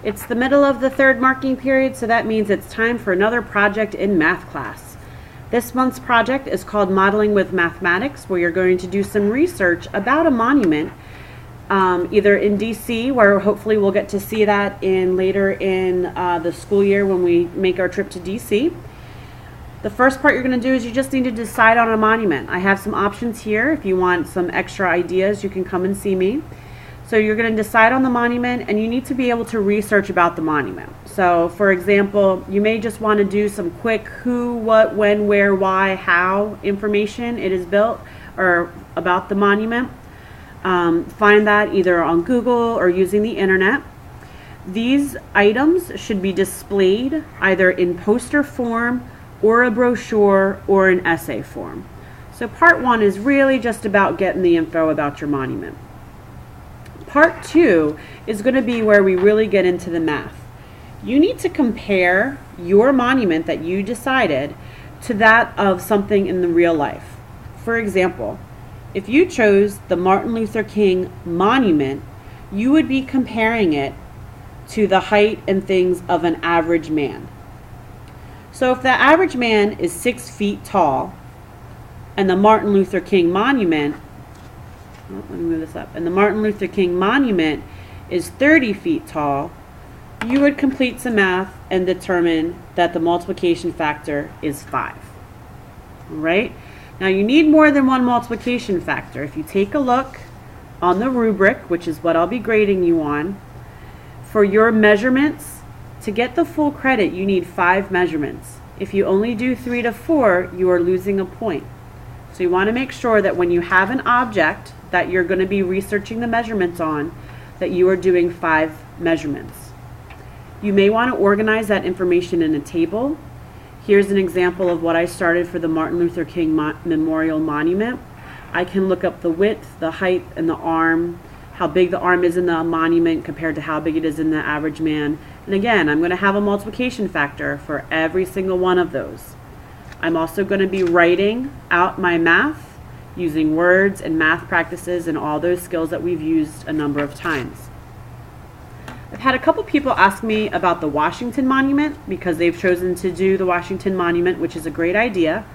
It's the middle of the third marking period, so that means it's time for another project in math class. This month's project is called Modeling with Mathematics, where you're going to do some research about a monument, either in DC, where hopefully we'll get to see that later in the school year when we make our trip to DC. The first part you're going to do is you just need to decide on a monument. I have some options here. If you want some extra ideas, you can come and see me. So you're going to decide on the monument, and you need to be able to research about the monument. So for example, you may just want to do some quick who, what, when, where, why, how information it is built or about the monument. Find that either on Google or using the internet. These items should be displayed either in poster form or a brochure or an essay form. So part one is really just about getting the info about your monument. Part two is going to be where we really get into the math. You need to compare your monument that you decided to that of something in the real life. For example, if you chose the Martin Luther King monument, you would be comparing it to the height and things of an average man. So if the average man is 6 feet tall and the Martin Luther King monument, let me move this up, and the Martin Luther King monument is 30 feet tall, you would complete some math and determine that the multiplication factor is 5. All right? Now you need more than one multiplication factor. If you take a look on the rubric, which is what I'll be grading you on, for your measurements, to get the full credit, you need 5 measurements. If you only do 3 to 4, you are losing a point. So you want to make sure that when you have an object that you're going to be researching the measurements on, that you are doing 5 measurements. You may want to organize that information in a table. Here's an example of what I started for the Martin Luther King Memorial Monument. I can look up the width, the height, and the arm, how big the arm is in the monument compared to how big it is in the average man. And again, I'm going to have a multiplication factor for every single one of those. I'm also going to be writing out my math using words and math practices and all those skills that we've used a number of times. I've had a couple people ask me about the Washington Monument because they've chosen to do the Washington Monument, which is a great idea.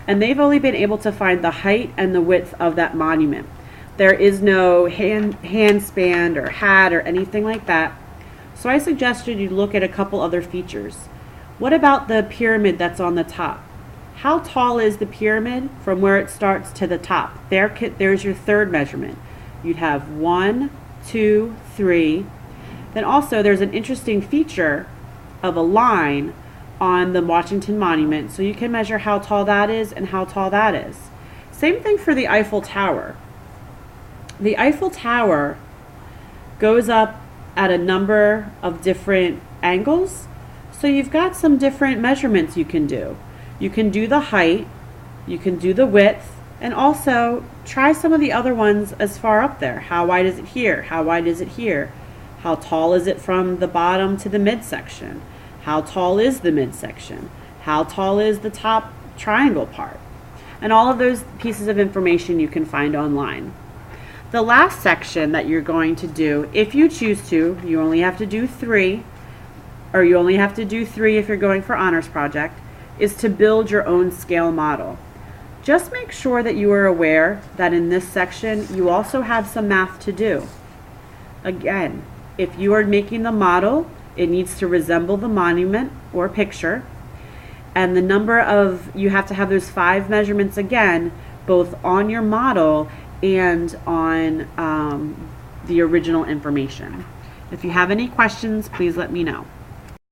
And they've only been able to find the height and the width of that monument. There is no handspan or hat or anything like that. So I suggested you look at a couple other features. What about the pyramid that's on the top? How tall is the pyramid from where it starts to the top? There's your third measurement. You'd have 1, 2, 3. Then also there's an interesting feature of a line on the Washington Monument, so you can measure how tall that is and how tall that is. Same thing for the Eiffel Tower. The Eiffel Tower goes up at a number of different angles, so you've got some different measurements you can do. You can do the height, you can do the width, and also try some of the other ones as far up there. How wide is it here? How wide is it here? How tall is it from the bottom to the midsection? How tall is the midsection? How tall is the top triangle part? And all of those pieces of information you can find online. The last section that you're going to do, if you choose to, you only have to do 3, or you only have to do 3 if you're going for honors project, is to build your own scale model. Just make sure that you are aware that in this section you also have some math to do. Again, if you are making the model, it needs to resemble the monument or picture, and the number of, you have to have those 5 measurements again, both on your model and on the original information. If you have any questions, please let me know.